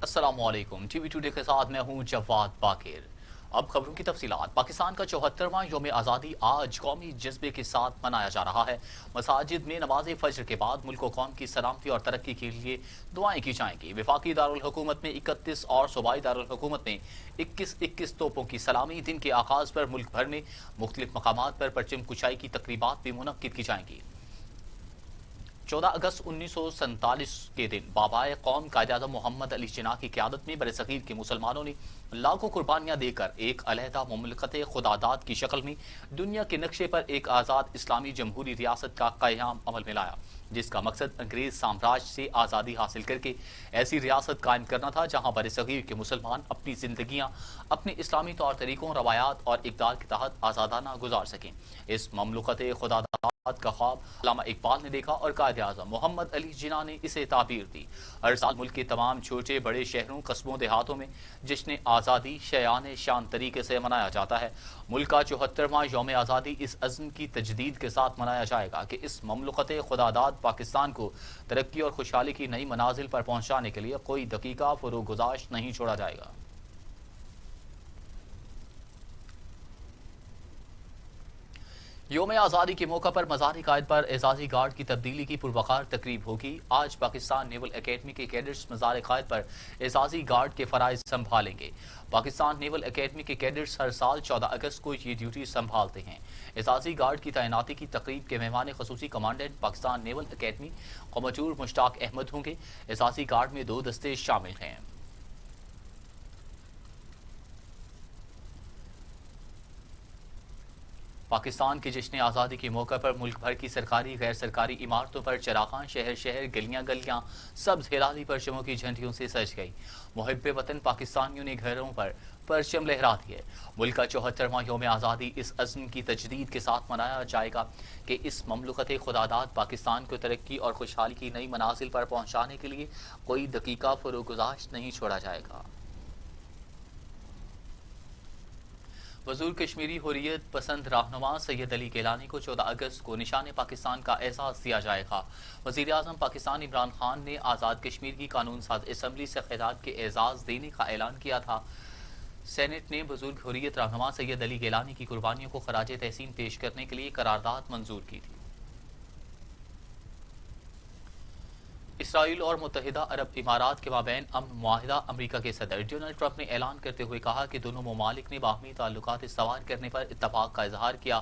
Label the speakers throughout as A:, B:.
A: السلام علیکم، T V today کے ساتھ میں ہوں جواد باقر۔ اب خبروں کی تفصیلات۔ پاکستان کا 74واں یوم آزادی آج قومی جذبے کے ساتھ منایا جا رہا ہے۔ مساجد میں نماز فجر کے بعد ملک و قوم کی سلامتی اور ترقی کے لیے دعائیں کی جائیں گی۔ وفاقی دارالحکومت میں 31 اور صوبائی دارالحکومت میں 21 توپوں کی سلامی۔ دن کے آغاز پر ملک بھر میں مختلف مقامات پر پرچم کشائی کی تقریبات بھی منعقد کی جائیں گی۔ 14 اگست 1947 کے دن بابائے قوم قائد اعظم محمد علی جناح کی قیادت میں برصغیر کے مسلمانوں نے لاکھوں قربانیاں دے کر ایک علیحدہ مملکت خداداد کی شکل میں دنیا کے نقشے پر ایک آزاد اسلامی جمہوری ریاست کا قیام عمل میں لایا، جس کا مقصد انگریز سامراج سے آزادی حاصل کر کے ایسی ریاست قائم کرنا تھا جہاں برصغیر کے مسلمان اپنی زندگیاں اپنے اسلامی طور طریقوں، روایات اور اقدار کے تحت آزادانہ گزار سکیں۔ اس مملکت خداداد کا خواب علامہ اقبال نے دیکھا اور قائد اعظم محمد علی جناح نے اسے تعبیر دی۔ ہر سال ملک کے تمام چھوٹے بڑے شہروں، قصبوں، دیہاتوں میں جشن آزادی شایان شان طریقے سے منایا جاتا ہے۔ ملک کا 74واں یوم آزادی اس عزم کی تجدید کے ساتھ منایا جائے گا کہ اس مملکت خداداد پاکستان کو ترقی اور خوشحالی کی نئی منازل پر پہنچانے کے لیے کوئی دقیقہ فروغ گزاش نہیں چھوڑا جائے گا۔ یوم آزادی کے موقع پر مزار قائد پر اعزازی گارڈ کی تبدیلی کی پروقار تقریب ہوگی۔ آج پاکستان نیول اکیڈمی کے کیڈٹس مزار قائد پر اعزازی گارڈ کے فرائض سنبھالیں گے۔ پاکستان نیول اکیڈمی کے کیڈٹس ہر سال 14 اگست کو یہ ڈیوٹی سنبھالتے ہیں۔ اعزازی گارڈ کی تعیناتی کی تقریب کے مہمان خصوصی کمانڈنٹ پاکستان نیول اکیڈمی قمچور مشتاق احمد ہوں گے۔ اعزازی گارڈ میں 2 دستے شامل ہیں۔ پاکستان کے جشن آزادی کے موقع پر ملک بھر کی سرکاری غیر سرکاری عمارتوں پر چراغاں، شہر شہر، گلیاں گلیاں سبز ہلالی پرچموں کی جھنڈیوں سے سج گئی۔ محب وطن پاکستانیوں نے گھروں پر پرچم لہرا دیے۔ ملک کا 74واں یوم آزادی اس عزم کی تجدید کے ساتھ منایا جائے گا کہ اس مملکت خداداد پاکستان کو ترقی اور خوشحالی کی نئی منازل پر پہنچانے کے لیے کوئی دقیقہ فروغ گزاش نہیں چھوڑا جائے گا۔ وزیر کشمیری حریت پسند رہنما سید علی گیلانی کو 14 اگست کو نشان پاکستان کا اعزاز دیا جائے گا۔ وزیر اعظم پاکستان عمران خان نے آزاد کشمیر کی قانون ساز اسمبلی سے خطاب کے اعزاز دینے کا اعلان کیا تھا۔ سینیٹ نے بزرگ حریت رہنما سید علی گیلانی کی قربانیوں کو خراج تحسین پیش کرنے کے لیے قرارداد منظور کی تھی۔ اسرائیل اور متحدہ عرب امارات کے مابین امن معاہدہ۔ امریکہ کے صدر ڈونلڈ ٹرمپ نے اعلان کرتے ہوئے کہا کہ دونوں ممالک نے باہمی تعلقات استوار کرنے پر اتفاق کا اظہار کیا۔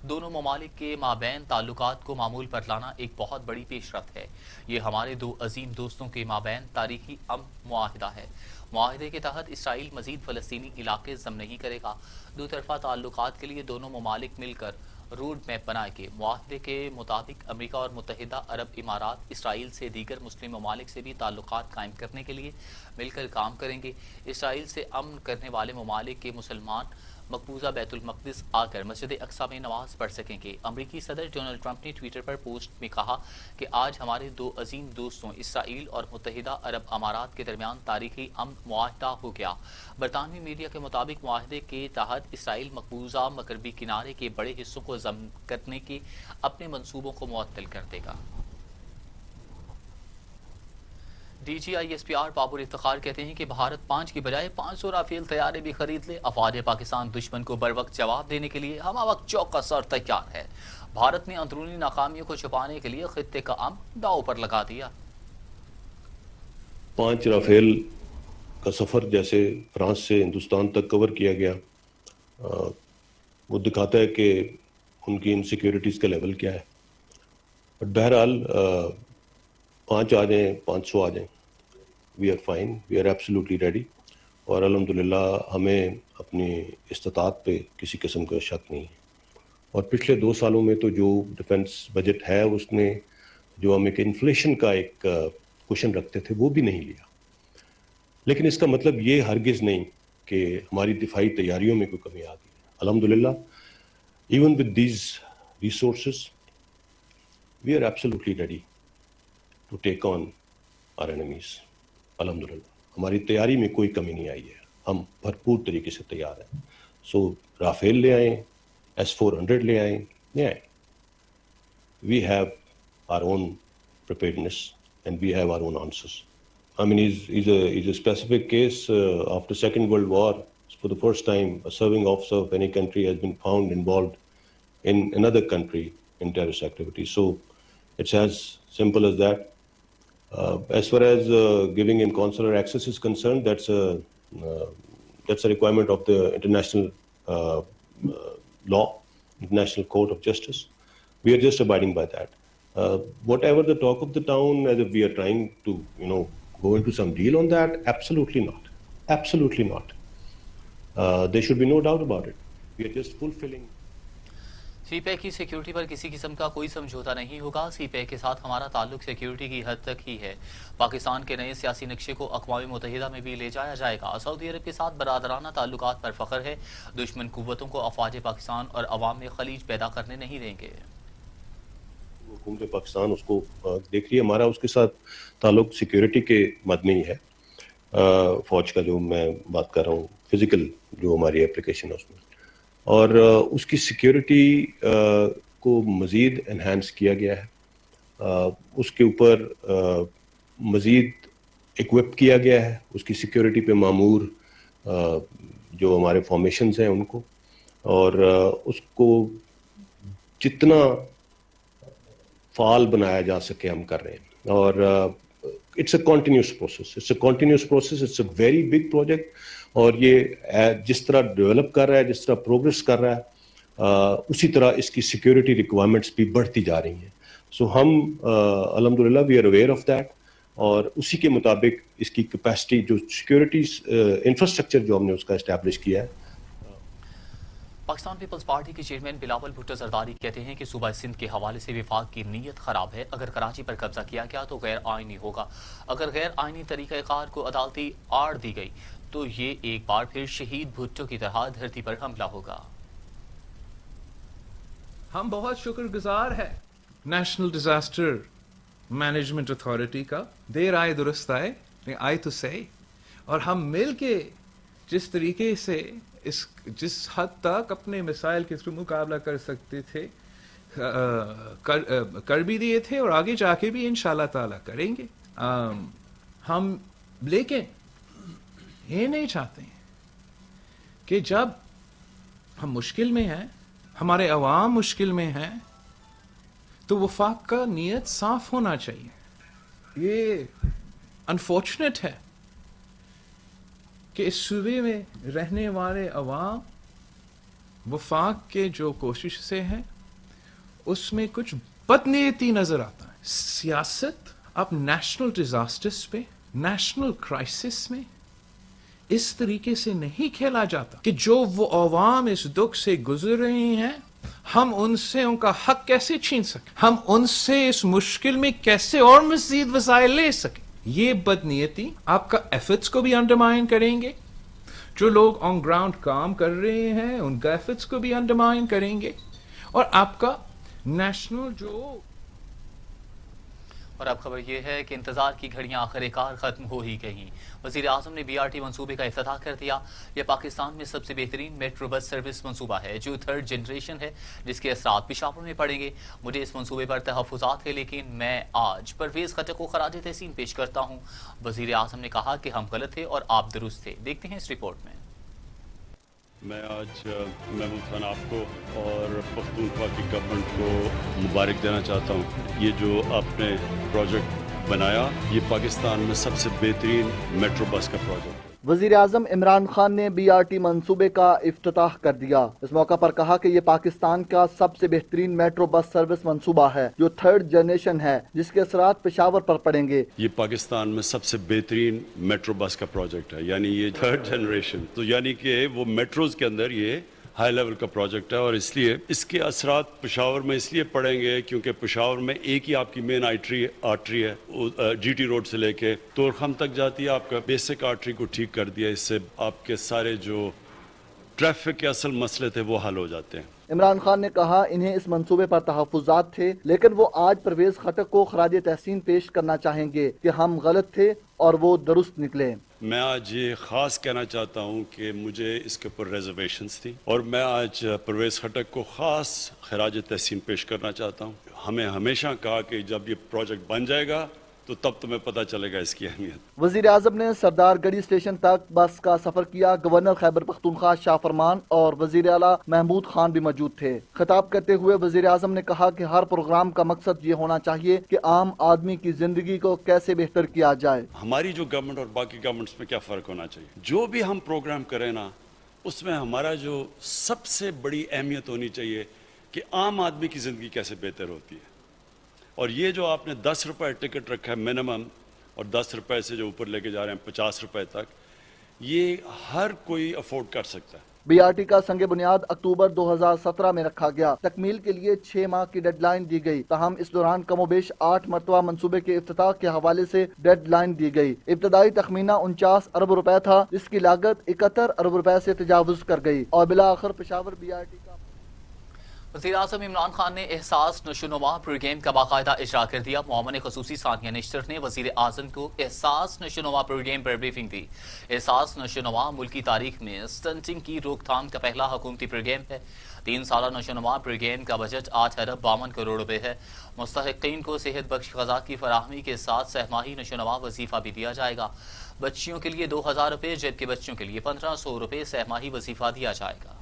A: دونوں ممالک کے مابین تعلقات کو معمول پر لانا ایک بہت بڑی پیش رفت ہے۔ یہ ہمارے 2 عظیم دوستوں کے مابین تاریخی امن معاہدہ ہے۔ معاہدے کے تحت اسرائیل مزید فلسطینی علاقے ضم نہیں کرے گا۔ دو طرفہ تعلقات کے لیے دونوں ممالک مل کر روڈ میپ بنائے گے۔ معاہدے کے مطابق امریکہ اور متحدہ عرب امارات اسرائیل سے دیگر مسلم ممالک سے بھی تعلقات قائم کرنے کے لیے مل کر کام کریں گے۔ اسرائیل سے امن کرنے والے ممالک کے مسلمان مقبوضہ بیت المقدس آ کر مسجد اقصیٰ میں نماز پڑھ سکیں گے۔ امریکی صدر ڈونلڈ ٹرمپ نے ٹویٹر پر پوسٹ میں کہا کہ آج ہمارے 2 عظیم دوستوں اسرائیل اور متحدہ عرب امارات کے درمیان تاریخی امن معاہدہ ہو گیا۔ برطانوی میڈیا کے مطابق معاہدے کے تحت اسرائیل مقبوضہ مغربی کنارے کے بڑے حصوں کو ضم کرنے کے اپنے منصوبوں کو معطل کر دے گا۔ D G I S P R Babar Iftikhar کہتے ہیں کہ بھارت 5 کی بجائے 500 رافیل طیارے بھی خرید لے۔ افواج پاکستان دشمن کو بروقت جواب دینے کے لیے ہمہ وقت چوکس اور تیار ہے۔ بھارت نے اندرونی ناکامیوں کو چھپانے کے لیے خطے کا امن داؤ پر لگا دیا۔
B: 5 رافیل کا سفر جیسے فرانس سے ہندوستان تک کور کیا گیا، وہ دکھاتا ہے کہ ان کی انسیکیورٹیز کا لیول کیا ہے۔ بٹ بہرحال 5 آ جائیں، 500 آ جائیں، we are fine, we are absolutely ready, اور الحمدللہ ہمیں اپنی استطاعت پہ کسی قسم کا شک نہیں ہے۔ اور پچھلے 2 سالوں میں تو جو ڈیفنس بجٹ ہے اس نے جو ہم ایک انفلیشن کا ایک کوشن رکھتے تھے وہ بھی نہیں لیا۔ لیکن اس کا مطلب یہ ہرگز نہیں کہ ہماری دفاعی تیاریوں میں کوئی کمی آ گئی ہے۔ الحمدللہ even with these resources we are absolutely ready to take on our enemies. الحمدللہ ہماری تیاری میں کوئی کمی نہیں آئی ہے، ہم بھرپور طریقے سے تیار ہیں۔ سو رافیل لے آئیں، S-400 لے آئیں، لے آئیں۔ We have our own preparedness and we have our own answers. I mean, he's a specific case. After Second World War, for the first time, a serving officer of any country has been found involved in another country in terrorist activity. So it's as simple as that. As far as giving him consular access is concerned, that's a requirement of the international law, International Court of Justice. We are just abiding by that. Whatever the talk of the town, as if we are trying to, go into some deal on that, absolutely not. Absolutely not. There should be no doubt about it. We are just fulfilling.
A: CPEC की security पर किसी किस्म का कोई समझौता नहीं होगा। सी pack के साथ हमारा ताल्लुक सिक्योरिटी की हद तक ही है। पाकिस्तान के नए सियासी नक्शे को अक़वाम मुत्तहिदा में भी ले जाया जाएगा। सऊदी अरब के साथ बरादराना ताल्लुकात पर फ़ख्र है। दुश्मन कुव्वतों को अफवाज पाकिस्तान और अवाम में खलीज पैदा करने नहीं देंगे।
B: हुकूमत पाकिस्तान उसको देख रही है। हमारा उसके साथ ताल्लुक सिक्योरिटी के मद में ही है। फ़ौज का जो मैं बात कर रहा हूँ, फिज़िकल जो हमारी एप्लीकेशन है उसमें, और उसकी सिक्योरिटी को मज़ीद एनहांस किया गया है। उसके ऊपर मज़ीद इक्विप किया गया है। उसकी सिक्योरिटी पे मामूर जो हमारे फॉर्मेशंस हैं उनको, और उसको जितना फ़ाल बनाया जा सके हम कर रहे हैं। और it's a continuous process, it's a very big project. और ये जिस तरह डेवलप कर रहा है, जिस तरह प्रोग्रेस कर रहा है, उसी तरह इसकी सिक्योरिटी रिक्वायरमेंट्स भी बढ़ती जा रही हैं। सो हम अल्हम्दुलिल्लाह we are aware of that, और उसी के मुताबिक इसकी कैपेसिटी जो सिक्योरिटी इंफ्रास्ट्रक्चर जो हमने उसका इस्टेब्लिश किया है।
A: पाकिस्तान पीपल्स पार्टी के चेयरमैन बिलावल भुट्टो जरदारी कहते हैं कि सूबा सिंध के हवाले से वफाक की नीयत ख़राब है। अगर कराची पर कब्जा किया गया तो गैर आइनी होगा। अगर गैर आइनी तरीक़ाकार को अदालती आड़ दी गई तो ये एक बार फिर शहीद भुट्टो की तरह धरती पर हमला होगा।
C: हम बहुत शुक्रगुजार है नेशनल डिजास्टर मैनेजमेंट अथॉरिटी का। देर आए दुरुस्त आए, आई तो सही। और हम मिल के जिस तरीके से जिस हद तक अपने मिसाइल के थ्रू मुकाबला कर सकते थे, कर भी दिए थे, और आगे जाके भी इंशाल्लाह ताला करेंगे। हम लेकिन ये नहीं चाहते कि जब हम मुश्किल में हैं, हमारे अवाम मुश्किल में हैं, तो वफाक का नीयत साफ होना चाहिए। ये अनफॉर्चुनेट है कि इस सूबे में रहने वाले अवाम वफाक के जो कोशिश से हैं उसमें कुछ बदनीयती नजर आता है। सियासत अब नेशनल डिजास्टर्स पे, नेशनल क्राइसिस में इस तरीके से नहीं खेला जाता कि जो वो अवाम इस दुख से गुजर रही हैं, हम उनसे उनका हक कैसे छीन सकें, हम उनसे इस मुश्किल में कैसे और मजीद वसाइल ले सकें। ये बदनीयती आपका एफर्ट्स को भी अंडरमाइन करेंगे। जो लोग ऑन ग्राउंड काम कर रहे हैं उनका एफर्ट्स को भी अंडरमाइन करेंगे, और आपका नेशनल जो।
A: और अब खबर यह है कि इंतजार की घड़ियां आखिरकार खत्म हो ही गईं। वज़ीर आज़म ने BRT मंसूबे का इफ्तिताह कर दिया। यह पाकिस्तान में सबसे बेहतरीन मेट्रो बस सर्विस मंसूबा है जो 3rd जनरेशन है, जिसके असरात पेशावर में पड़ेंगे। मुझे इस मंसूबे पर तहफ़्फ़ुज़ात है, लेकिन मैं आज परवेज़ खट्टर को खराज तहसीन पेश करता हूँ। वज़ीर आज़म ने कहा कि हम गलत थे और आप दुरुस्त थे। देखते हैं इस रिपोर्ट में।
D: मैं आज महमूद खान आपको और पख्तूनख्वा की गवर्नमेंट को मुबारक देना चाहता हूँ। ये जो आपने प्रोजेक्ट बनाया, ये पाकिस्तान में सबसे बेहतरीन मेट्रो बस का प्रोजेक्ट है।
E: वज़ीर आज़म इमरान खान ने BRT मंसूबे का इफ्तिताह कर दिया। इस मौका पर कहा कि ये पाकिस्तान का सबसे बेहतरीन मेट्रो बस सर्विस मंसूबा है जो 3rd जनरेशन है, जिसके असरात पेशावर पर पड़ेंगे।
D: ये पाकिस्तान में सबसे बेहतरीन मेट्रो बस का प्रोजेक्ट है, यानी ये 3rd जनरेशन, तो यानी कि वो मेट्रोज के अंदर ये हाई लेवल का प्रोजेक्ट है। और इसलिए इसके असरात पेशावर में इसलिए पड़ेंगे क्योंकि पेशावर में एक ही आपकी मेन आर्टरी है, GT रोड से लेके तोरखम तक जाती है। आपका बेसिक आर्टरी को ठीक कर दिया, इससे आपके सारे जो ट्रैफिक के असल मसले थे वो हल हो जाते हैं।
E: इमरान खान ने कहा इन्हें इस मंसूबे पर तहफ़्फ़ुज़ात थे, लेकिन वो आज परवेज़ खट्टर को खराज तहसीन पेश करना चाहेंगे कि हम गलत थे और वो दुरुस्त निकले।
D: मैं आज ये ख़ास कहना चाहता हूँ कि मुझे इसके ऊपर रिजर्वेशंस थी, और मैं आज परवेज़ खट्टर को ख़ास खराज तहसीन पेश करना चाहता हूँ। हमें हमेशा कहा कि जब ये प्रोजेक्ट बन जाएगा तो तब तुम्हें पता चलेगा इसकी अहमियत।
E: वजीर आजम ने सरदार गढ़ी स्टेशन तक बस का सफर किया। गवर्नर खैबर पख्तूनख्वा शाह फरमान और वजीर आला महमूद खान भी मौजूद थे। खिताब करते हुए वजीर आजम ने कहा कि हर प्रोग्राम का मकसद ये होना चाहिए कि आम आदमी की जिंदगी को कैसे बेहतर किया जाए।
D: हमारी जो गवर्नमेंट और बाकी गवर्नमेंट्स में क्या फ़र्क होना चाहिए, जो भी हम प्रोग्राम करें ना, उसमें हमारा जो सबसे बड़ी अहमियत होनी चाहिए कि आम आदमी की ज़िंदगी कैसे बेहतर होती है। और ये जो आपने 10 रुपये टिकट रखा है मिनिमम, और 10 रुपये से जो ऊपर लेके जा रहे हैं 50 रुपये तक, ये हर कोई अफोर्ड कर सकता है।
E: बीआरटी का संग बुनियाद अक्टूबर 2017 में रखा गया। तकमील के लिए 6 माह की डेडलाइन दी गई। ताहम इस दौरान कमोबेश 8 मरतबा मंसूबे के इफ्तिताह के हवाले से डेडलाइन दी गई। इब्तदाई तखमीना 49 अरब रुपए था, जिसकी लागत 71 अरब रुपए से तजावुज कर गई और बिला आखिर पेशावर बीआरटी का
A: वज़ीर-ए-आज़म इमरान खान ने एहसास नशोनुमा प्रोग्राम का बाकायदा इजरा कर दिया। मोमिन खसूसी सानिया निश्तर ने वज़ीर-ए-आज़म को एहसास नशोनुमा प्रोग्राम पर ब्रीफिंग दी। एहसास नशोनुमा मुल्की तारीख में स्टंटिंग की रोकथाम का पहला हुकूमती प्रोग्राम है। 3 साला नशोनुमा प्रोग्राम का बजट 8 अरब 52 करोड़ रुपए है। मुस्तहिकीन को सेहत बख्श ग़िज़ा की फराहमी के साथ सहमाही नशोनुमा वजीफ़ा भी दिया जाएगा। बच्चियों के लिए 2000 रुपये जबकि बच्चों के लिए 1500 रुपये सहमाही वजीफ़ा दिया जाएगा।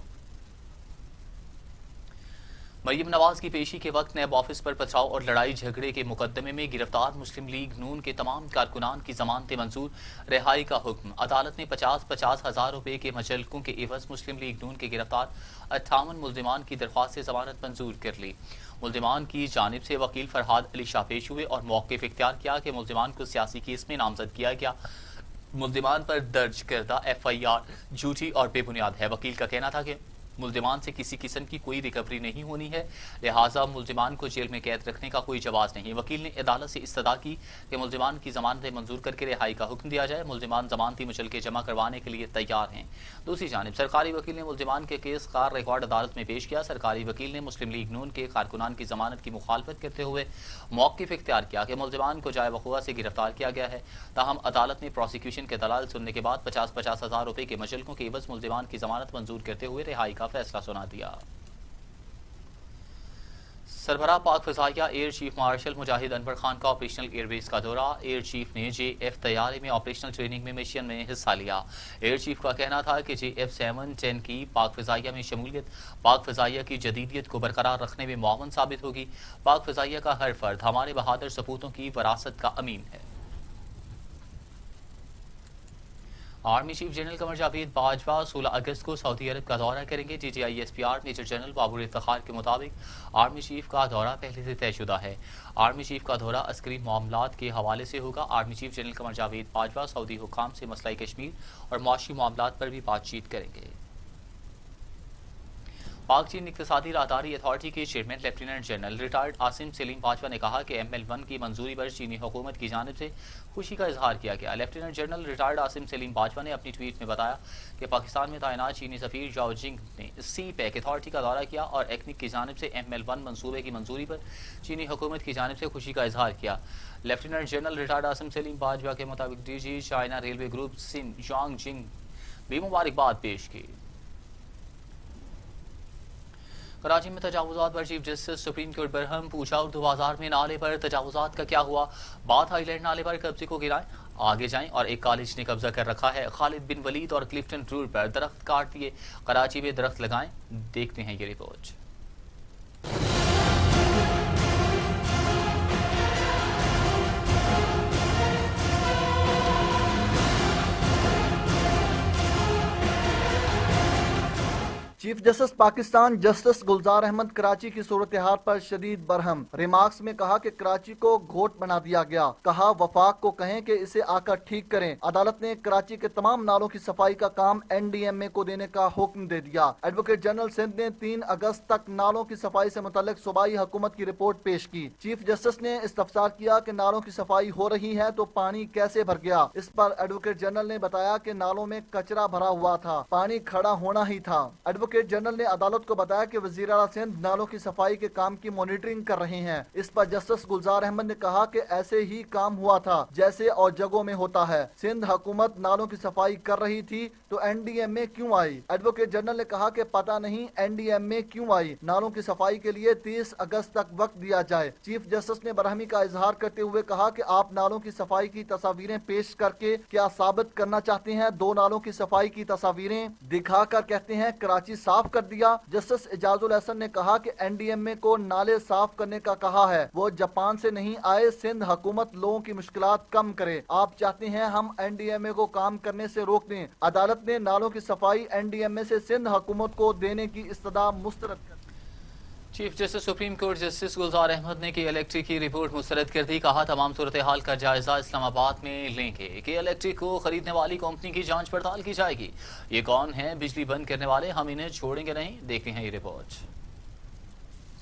A: मरीम नवाज की पेशी के वक्त नैब ऑफिस पर पथराव और लड़ाई झगड़े के मुकदमे में गिरफ्तार मुस्लिम लीग नून के तमाम कारकुनान की जमानतें मंजूर, रिहाई का हुक्म। अदालत ने 50-50 हज़ार रुपये के मजलकों के एवज मुस्लिम लीग नून के गिरफ्तार 58 मुल्जिमान की दरख्वास्त जमानत मंजूर कर ली। मुल्जिमान की जानिब से वकील फरहाद अली शाह पेश हुए और मौक़िफ़ इख्तियार किया कि मुल्जिमान को सियासी केस में नामजद किया गया। मुल्जिमान पर दर्ज करदा FIR झूठी और बेबुनियाद है। वकील का कहना था कि मुल्जिमान से किसी किस्म की कोई रिकवरी नहीं होनी है, लिहाजा मुल्जिमान को जेल में कैद रखने का कोई जवाज नहीं। वकील ने अदालत से इस्तदा की कि मुल्जिमान की जमानतें मंजूर करके रिहाई का हुक्म दिया जाए। मुल्जिमान जमानती मुचलके जमा करवाने के लिए तैयार हैं। दूसरी जानिब सरकारी वकील ने मुल्जिमान के केस का रिकॉर्ड अदालत में पेश किया। सरकारी वकील ने मुस्लिम लीग नून के कारकुनान की जमानत की मुखालफत करते हुए मौक़िफ़ इख्तियार किया कि मुल्जिमान को जाए वक़ुआ से गिरफ्तार किया गया है। ताहम अदालत ने प्रोसिक्यूशन के दलाल सुनने के बाद 50-50 हज़ार रुपये के मजलकों के एवज मुल्जिमान की जमानत मंजूर करते हुए रिहाई का फैसला सुना दिया। सरबराह पाक फ़िज़ाइया एयर चीफ मार्शल मुजाहिद अनवर खान का ऑपरेशनल एयरबेस का दौरा। एयर चीफ ने JF तैयारे में ऑपरेशनल ट्रेनिंग में मिशन में हिस्सा लिया। एयर चीफ का कहना था कि JF-710 की पाक फ़िज़ाइया में शमूलियत पाक फ़िज़ाइया की जदीदियत को बरकरार रखने में मुआवन साबित होगी। पाक फ़िज़ाइया का हर फर्द हमारे बहादुर सपूतों की वरासत का अमीन है। Army chief general Qamar Javed Bajwa 16 अगस्त को सऊदी अरब का दौरा करेंगे। TTI-SPR मेजर जनरल बाबुर इफ्तिखार के मुताबिक आर्मी चीफ का दौरा पहले से तयशुदा है। आर्मी चीफ का दौरा अस्करी मामलात के हवाले से होगा। Army chief general Qamar Javed Bajwa Saudi हुकाम से मसला कश्मीर और मुआशी मामलात पर भी बातचीत करेंगे। पाक चीन इक़्तिसादी राहदारी अथॉरिटी के chairman lieutenant general retired Asim Salim Bajwa ने कहा कि ML1 की मंजूरी पर चीनी हुकूमत की जानिब से खुशी का इजहार किया गया। Lieutenant general retired Asim Salim Bajwa ने अपनी ट्वीट में बताया कि पाकिस्तान में तैनात चीनी सफ़ीर जाओ जिंग ने CPEC अथॉरिटी का दौरा किया और एक्निक की जानिब से ML1 मंसूबे की मंजूरी पर चीनी हुकूमत की जानिब से खुशी का इजहार किया। Lieutenant general retired Asim Salim Bajwa के मुताबिक DG चाइना रेलवे ग्रुप सिन जांग जिंग भी मुबारकबाद पेश की। कराची में तजावुजात पर chief justice supreme court Barham, पूछा उर्दू बाजार में नाले पर तजावुजात का क्या हुआ, बात हाईलैंड नाले पर कब्जे को गिराएं, आगे जाएं और एक कॉलेज ने कब्जा कर रखा है। खालिद बिन वलीद और क्लिफ्टन रोड पर दरख्त काट दिए, कराची में दरख्त लगाएं। देखते हैं ये report.
E: Chief justice Pakistan justice Gulzar Ahmed Karachi की सूरत हाल पर शदीद बरहम। रिमार्क्स में कहा कि कराची को घोट बना दिया गया। कहा वफाक को कहें कि इसे आकर ठीक करें। अदालत ने कराची के तमाम नालों की सफाई का काम NDMA को देने का हुक्म दे दिया। एडवोकेट जनरल सिंध ने 3 अगस्त तक नालों की सफाई से मुतल्लिक सूबाई हुकूमत की रिपोर्ट पेश की। चीफ जस्टिस ने इस्तफसार किया कि नालों की सफाई हो रही है तो पानी कैसे भर गया। इस पर एडवोकेट जनरल ने बताया कि नालों में कचरा भरा हुआ था, पानी खड़ा होना ही था। एडवोकेट एडवोकेट जनरल ने अदालत को बताया कि वजीर आला सिंध नालों की सफाई के काम की मॉनिटरिंग कर रहे हैं। इस पर जस्टिस गुलजार अहमद ने कहा कि ऐसे ही काम हुआ था जैसे और जगहों में होता है। सिंध हुकूमत नालों की सफाई कर रही थी तो एनडीएम में क्यों आई? एडवोकेट जनरल ने कहा कि पता नहीं एनडीएम में क्यों आई। नालों की सफाई के लिए 30 अगस्त तक वक्त दिया जाए। चीफ जस्टिस ने बरहमी का इजहार करते हुए कहा कि आप नालों की सफाई की तस्वीरें पेश करके क्या साबित करना चाहते हैं? 2 नालों की सफाई की तस्वीरें दिखाकर कहते हैं कराची साफ कर दिया। जस्टिस एजाजुल हसन ने कहा कि एनडीएमए को नाले साफ करने का कहा है, वो जापान से नहीं आए। सिंध हुकूमत लोगों की मुश्किलात कम करे। आप चाहते हैं हम एनडीएमए को काम करने से रोक दें। अदालत ने नालों की सफाई एनडीएमए से सिंध हुकूमत को देने की इस्तदा मुस्तरद कर।
A: Chief justice supreme court justice Gulzar Ahmed ने KElectric की रिपोर्ट मुस्तरद कर दी। कहा तमाम सूरत हाल का जायजा इस्लामाबाद में लेंगे। KElectric को खरीदने वाली कंपनी की जांच पड़ताल की जाएगी। ये कौन है बिजली बंद करने वाले, हम इन्हें छोड़ेंगे नहीं। देखते हैं ये report.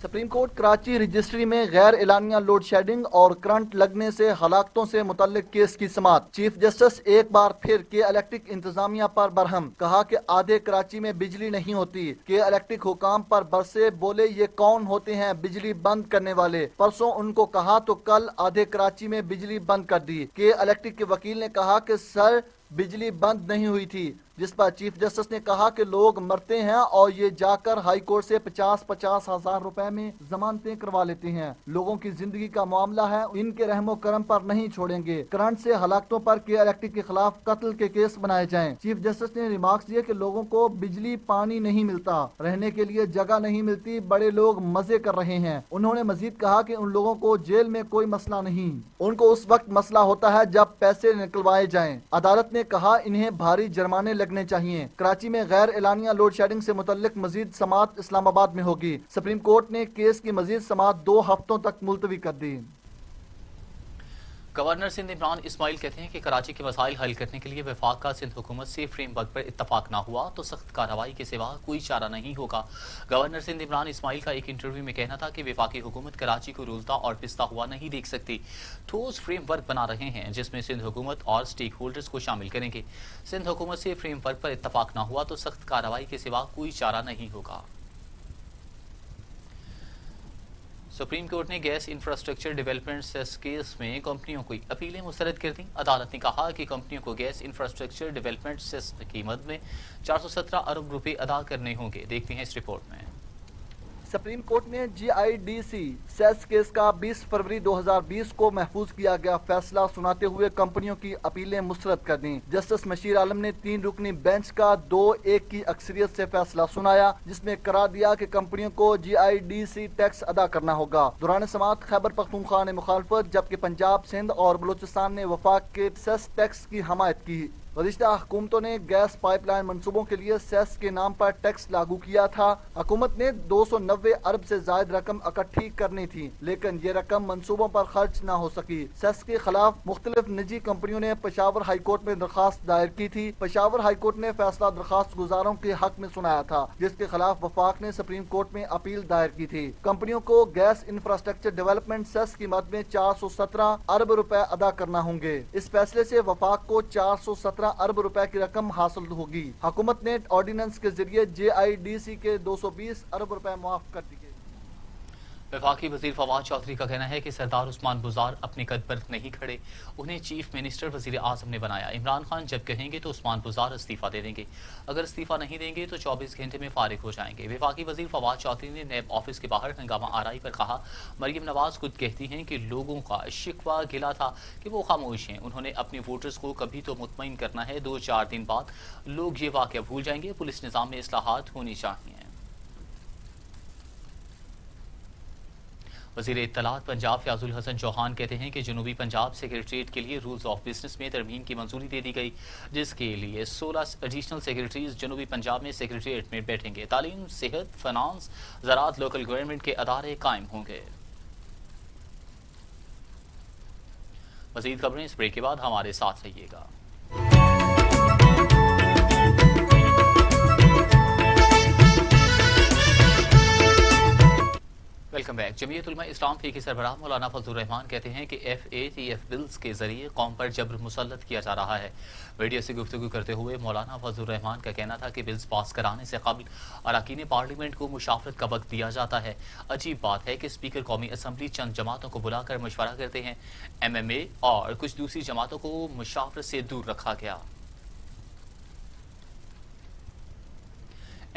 E: Supreme court Karachi registry में गैर एलानिया लोड शेडिंग और करंट लगने से हलाकतों से मुतल्लिक केस की समाअत। चीफ जस्टिस एक बार फिर KElectric इंतजामिया पर बरहम। कहा कि आधे कराची में बिजली नहीं होती। KElectric हुकाम पर बरसे, बोले ये कौन होते हैं बिजली बंद करने वाले? परसों उनको कहा तो कल आधे कराची में बिजली बंद कर दी। KElectric के वकील ने कहा कि सर बिजली बंद नहीं हुई थी, जिस पर चीफ जस्टिस ने कहा कि लोग मरते हैं और ये जाकर हाई कोर्ट से 50-50 हजार रुपए में जमानतें करवा लेते हैं। लोगों की जिंदगी का मामला है, इनके रहमो करम पर नहीं छोड़ेंगे। करंट से हलाकतों पर KElectric के खिलाफ कत्ल के केस बनाए जाएं। चीफ जस्टिस ने रिमार्क्स दिए कि लोगों को बिजली पानी नहीं मिलता, रहने के लिए जगह नहीं मिलती, बड़े लोग मजे कर रहे हैं। उन्होंने मजीद कहा कि उन लोगों को जेल में कोई मसला नहीं, उनको उस वक्त मसला होता है जब पैसे निकलवाए जाएं। अदालत ने कहा इन्हें भारी जुर्माने लगने चाहिए। कराची में गैर एलानिया लोड शेडिंग से मुतल्लिक मजीद समाअत इस्लामाबाद में होगी। सुप्रीम कोर्ट ने केस की मजीद समाअत 2 हफ्तों तक मुलतवी कर दी।
A: गवर्नर सिंध इमरान इस्माइल कहते हैं कि कराची के मसाइल हल करने के लिए वफाक का सिंध हुकूमत से फ्रेमवर्क पर इत्तफाक ना हुआ तो सख्त कार्रवाई के सिवा कोई चारा नहीं होगा। गवर्नर सिंध इमरान इस्माइल का एक इंटरव्यू में कहना था कि वफाकी हुकूमत कराची को रुलता और पिसता हुआ नहीं देख सकती। ठोस फ्रेमवर्क बना रहे हैं जिसमें सिंध हुकूमत और स्टेक होल्डर्स को शामिल करेंगे। सिंध हुकूमत से फ्रेमवर्क पर इत्तफाक ना हुआ तो सख्त कार्रवाई के सिवा कोई चारा नहीं होगा। सुप्रीम कोर्ट ने gas infrastructure development cess case में कंपनियों की अपीलें मुस्तरद कर दी। अदालत ने कहा कि कंपनियों को गैस इंफ्रास्ट्रक्चर डेवलपमेंट सेस की मद में 417 अरब रुपए अदा करने होंगे। देखते हैं इस रिपोर्ट में।
E: सुप्रीम कोर्ट ने GIDC सेस केस का 20 फरवरी 2020 को महफूज किया गया फैसला सुनाते हुए कंपनियों की अपीलें मुस्तरद कर दी। जस्टिस मशीर आलम ने 3 रुकनी बेंच का 2-1 की अक्सरियत से फैसला सुनाया, जिसमें करार दिया कि कंपनियों को GIDC टैक्स अदा करना होगा। दौरान समाअत खैबर पख्तूनख्वा ने मुखालफत, जबकि पंजाब, सिंध और बलूचिस्तान ने वफाक के सेस टैक्स की हमायत की। वज़ीरत हुकूमतों ने गैस पाइपलाइन मंसूबों के लिए सेस के नाम पर टैक्स लागू किया था। हुकूमत ने 290 अरब से जायद रकम इकट्ठी करनी थी, लेकिन ये रकम मंसूबों पर खर्च न हो सकी। सेस के खिलाफ मुख्तलिफ निजी कंपनियों ने पेशावर हाई कोर्ट में दरखास्त दायर की थी। पेशावर हाई कोर्ट ने फैसला दरखास्त गुजारों के हक में सुनाया था, जिसके खिलाफ वफाक ने सुप्रीम कोर्ट में अपील दायर की थी। कंपनियों को गैस इंफ्रास्ट्रक्चर डेवलपमेंट सेस की मद में 417 अरब रुपए अदा करना होंगे। इस फैसले से वफाक को 417 अरब रुपए की रकम हासिल होगी। हुकूमत ने ऑर्डिनेंस के जरिए GIDC के 220 अरब रुपए मुआफ कर दिए।
A: वफाकी वजीर फवाद चौधरी का कहना है कि सरदार उस्मान बुज़ार अपने कद पर नहीं खड़े, उन्हें चीफ मिनिस्टर वजीर आजम ने बनाया। इमरान खान जब कहेंगे तो उस्मान बुज़ार इस्तीफा दे देंगे, अगर इस्तीफा नहीं देंगे तो 24 घंटे में फारिग हो जाएंगे। वफाकी वजीर फवाद चौधरी ने नैब ऑफिस के बाहर हंगामा आराई पर कहा, मरियम नवाज खुद कहती हैं कि लोगों का शिकवा गिला था कि वो खामोश हैं। उन्होंने अपने वोटर्स को कभी तो मुतमईन करना है। 2-4 दिन बाद लोग ये वाक़या भूल जाएंगे। पुलिस निज़ाम में इस्लाहात होनी चाहिए। वज़ीर इत्तलात पंजाब फ़याज़ुल हसन चौहान कहते हैं कि जनूबी पंजाब सेक्रेटरीट के लिए रूल्स ऑफ बिजनेस में तरमीम की मंजूरी दे दी गई, जिसके लिए 16 एडिशनल सेक्रेटरीज जनूबी पंजाब में सेक्रेटरीट में बैठेंगे। तालीम, सेहत, फाइनेंस, ज़राअत, लोकल गवर्नमेंट के अदारे कायम होंगे। मज़ीद खबरें इस ब्रेक के बाद हमारे साथ रहिएगा। Welcome back. जमीयत उलमा इस्लाम फी के सरबराह मौलाना फजलुर रहमान कहते हैं कि FATF बिल्स के जरिए कौम पर जबर मुसल्लत किया जा रहा है। मीडिया से गुफ्तगू करते हुए मौलाना फजलुर रहमान का कहना था कि बिल्स पास कराने से कबल अरकान पार्लियामेंट को मुशावरत का वक्त दिया जाता है। अजीब बात है कि स्पीकर कौमी असम्बली चंद जमातों को बुलाकर मशवरा करते हैं। MMA और कुछ दूसरी जमातों को मुशावरत से दूर रखा गया।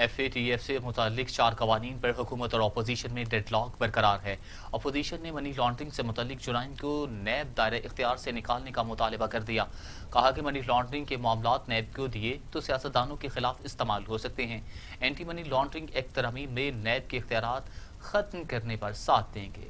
A: FATF से मुतालिक 4 कवानीन पर हुकूमत और अपोजिशन में डेडलॉक बरकरार है। अपोजिशन ने मनी लॉन्ड्रिंग से मुतालिक जुराइम को नैब दायरे इख्तियार से निकालने का मुतालबा कर दिया। कहा कि मनी लॉन्ड्रिंग के मामलात नैब को दिए तो सियासतदानों के खिलाफ इस्तेमाल हो सकते हैं। एंटी मनी लॉन्ड्रिंग एक्ट तरमीम में नैब के इख्तियारात खत्म करने पर साथ देंगे।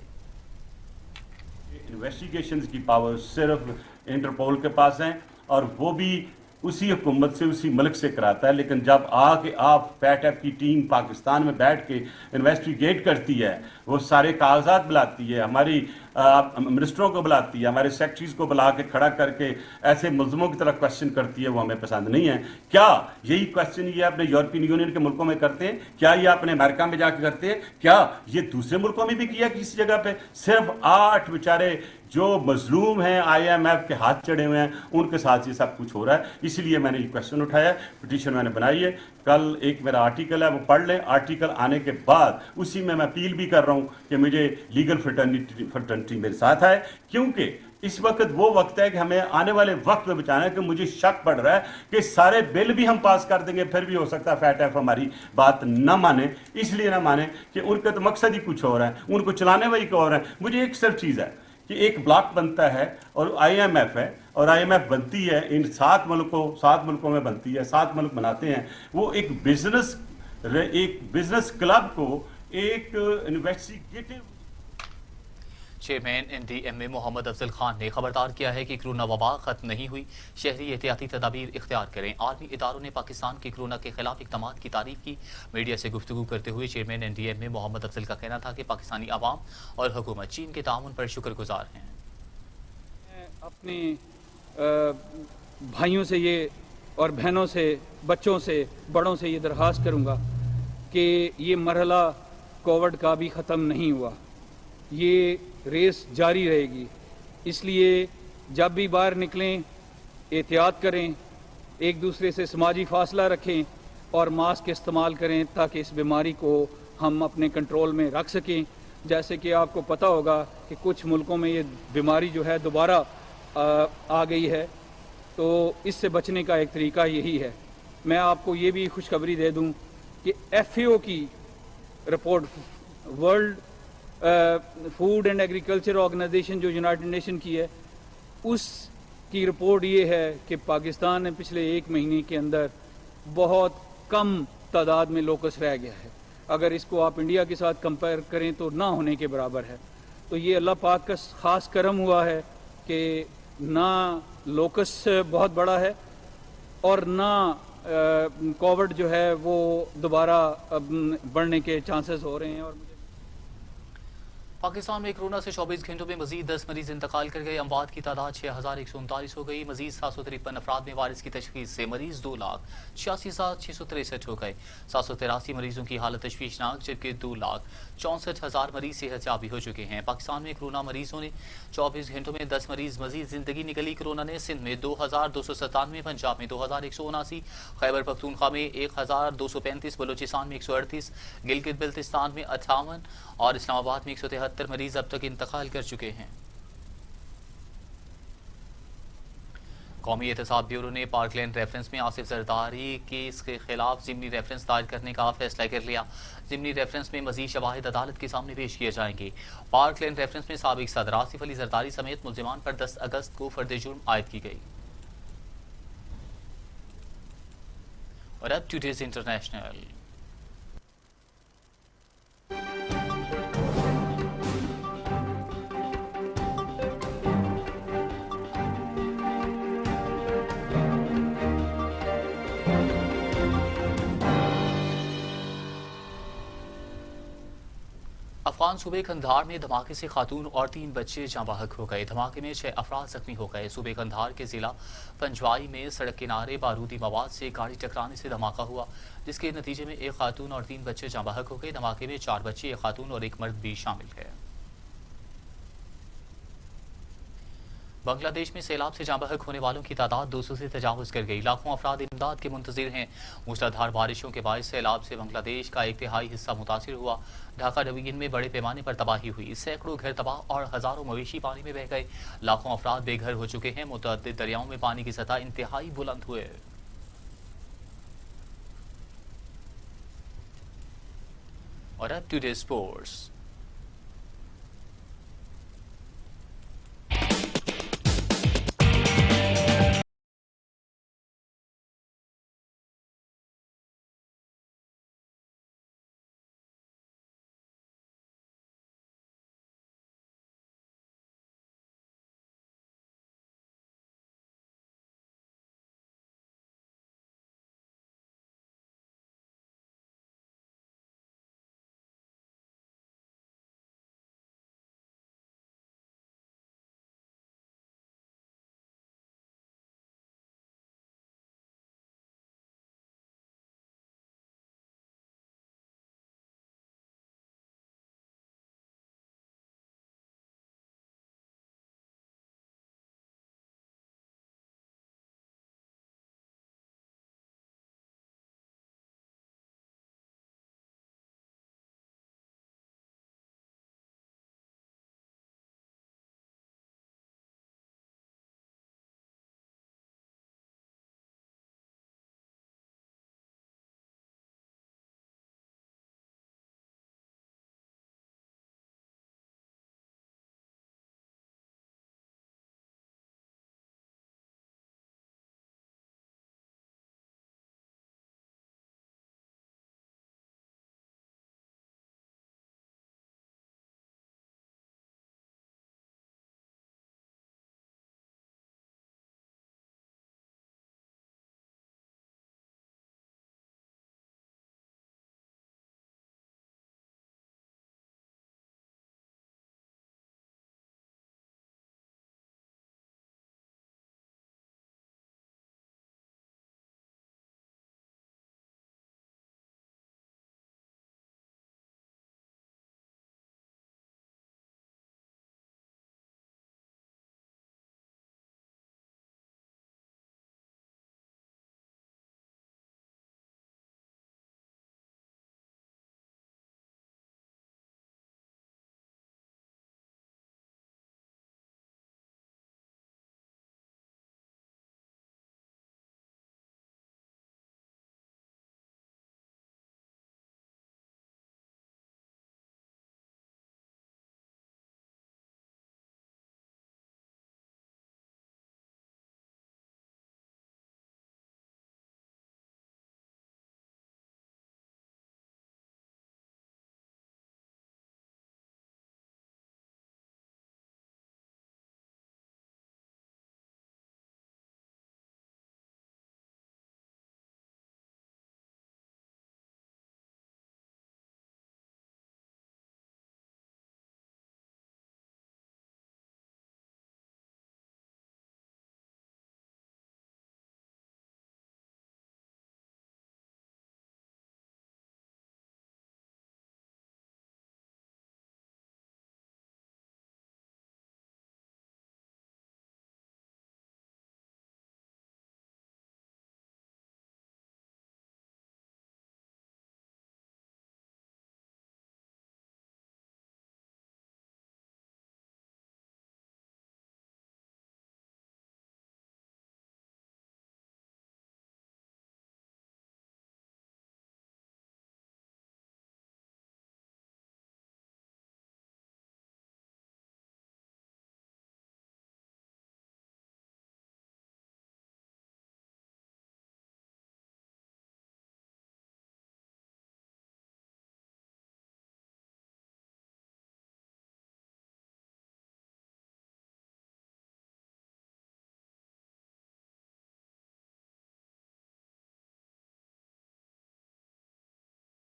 F: इन्वेस्टिगेशंस की पावर सिर्फ इंटरपोल के पास है और वो भी उसी हुकूमत से उसी मुल्क से कराता है। लेकिन जब आके आप FATF की टीम पाकिस्तान में बैठ के इन्वेस्टिगेट करती है, वो सारे कागजात बुलाती है, हमारी मिनिस्टरों को बुलाती है, हमारे सेक्रेटरीज को बुला के खड़ा करके ऐसे मुल्ज़िमों की तरह क्वेश्चन करती है, वो हमें पसंद नहीं है। क्या यही क्वेश्चन ये अपने यूरोपियन यूनियन के मुल्कों में करते हैं? क्या ये अपने अमेरिका में जाके करते हैं? क्या ये दूसरे मुल्कों में भी किया किसी जगह पे? सिर्फ 8 बेचारे जो मजलूम हैं IMF के हाथ चढ़े हुए हैं, उनके साथ ये सब कुछ हो रहा है। इसलिए मैंने ये क्वेश्चन उठाया, पिटीशन मैंने बनाई है। कल एक मेरा आर्टिकल है, वो पढ़ लें। आर्टिकल आने के बाद उसी में मैं अपील भी कर रहा हूँ कि मुझे लीगल फ्रेटर्निटी मेरे साथ आए, क्योंकि इस वक्त वो वक्त है कि हमें आने वाले वक्त में बचाना है। कि मुझे शक पड़ रहा है कि सारे बिल भी हम पास कर देंगे, फिर भी हो सकता है FATF हमारी बात ना माने। इसलिए ना माने कि उनका तो मकसद ही कुछ और है, उनको चलाने वाली को और है। मुझे एक सिर्फ चीज़ है कि एक ब्लॉक बनता है और IMF है, और IMF बनती है इन 7 मुल्कों में बनती है, 7 मुल्क बनाते हैं। वो एक बिजनेस क्लब को एक investigative
A: chairman NDMA Mohammad Afzal Khan ने खबरदार किया है कि कोरोना वबा खत्म नहीं हुई, शहरी एहतियाती तदाबीर इख्तियार करें। आर्मी इदारों ने पाकिस्तान के कोरोना के खिलाफ इक़दामात की तारीफ की। मीडिया से गुफ्तगू करते हुए चेयरमैन NDMA मोहम्मद अफजल का कहना था कि पाकिस्तानी अवाम और हुकूमत चीन के ताउन पर शुक्रगुजार हैं।
G: अपने भाइयों से ये और बहनों से, बच्चों से, बड़ों से ये दरख्वास्त करूँगा कि ये मरहला कोविड का भी ख़त्म नहीं हुआ, ये रेस जारी रहेगी। इसलिए जब भी बाहर निकलें एहतियात करें, एक दूसरे से समाजी फासला रखें और मास्क इस्तेमाल करें ताकि इस बीमारी को हम अपने कंट्रोल में रख सकें। जैसे कि आपको पता होगा कि कुछ मुल्कों में ये बीमारी जो है दोबारा आ गई है, तो इससे बचने का एक तरीका यही है। मैं आपको ये भी खुशखबरी दे दूं कि FAO की report, world food and agriculture organization जो यूनाइटेड नेशन की है, उसकी रिपोर्ट ये है कि पाकिस्तान में पिछले 1 महीने के अंदर बहुत कम तादाद में लोकस रह गया है। अगर इसको आप इंडिया के साथ कंपेयर करें तो ना होने के बराबर है। तो ये अल्लाह पाक का ख़ास करम हुआ है कि ना लोकस बहुत बड़ा है और ना कोविड जो है वो दोबारा बढ़ने के चांसेस हो रहे हैं। और
A: पाकिस्तान में कोरोना से 24 घंटों में मजीद 10 मरीज इंतकाल कर गए। अमवात की तादाद 6139 हो गई। मजीद 753 अफराद में वायरस की तशखीस से मरीज 2,86,663 हो गए। 783 मरीजों की हालत तशवीशनाक, जबकि 2,64,000 मरीज सेहतयाबी हो चुके हैं। पाकिस्तान में कोरोना मरीजों ने 24 घंटों में 10 मरीज मजीद जिंदगी निकली। कोरोना ने सिंध में 2,297, पंजाब में 2,179, खैबर पख्तूनख्वा में 1,235, बलोचिस्तान में 138, गिलगित बल्तिस्तान में 58 और इस्लामाबाद में 173 मरीज अब तक इंतकाल कर चुके हैं। कौमी एहतसाब ब्यूरो ने पार्कलैंड रेफरेंस में आसिफ जरदारी केस के खिलाफ ज़िमनी रेफरेंस दायर करने का फैसला कर लिया। ज़िमनी रेफरेंस में मजीद शवाहिद अदालत के सामने पेश किए जाएंगे। पार्कलैंड रेफरेंस में साबिक सदर आसिफ अली जरदारी समेत मुल्जिमान पर 10 अगस्त को फर्द जुर्म आयद की गई। और अब टुडेज इंटरनेशनल। बलूचिस्तान सूबे कंधार में धमाके से खातून और 3 बच्चे जाँ बहक हो गए। धमाके में 6 अफराद जख्मी हो गए। सूबे कंधार के जिला पंजवाई में सड़क किनारे बारूदी मवाद से गाड़ी टकराने से धमाका हुआ, जिसके नतीजे में 1 खातून और 3 बच्चे जाँ बहक हो गए। धमाके में 4 बच्चे, 1 खातून और 1 मर्द भी शामिल है। बांग्लादेश में सैलाब से जाँ बहक होने वालों की तादाद 200 से तजावुज कर गई। लाखों अफराद इमदाद के मुंतजिर हैं। मूसलाधार बारिशों के बायस सैलाब से बांग्लादेश का 1/3 हिस्सा मुतासिर हुआ। ढाका डिवीजन में बड़े पैमाने पर तबाही हुई। सैकड़ों घर तबाह और हजारों मवेशी पानी में बह गए। लाखों अफराद बेघर हो चुके हैं। मुतअद्दिद दरियाओं में पानी की सतह इंतहाई बुलंद हुए। और अब टुडे स्पोर्ट्स।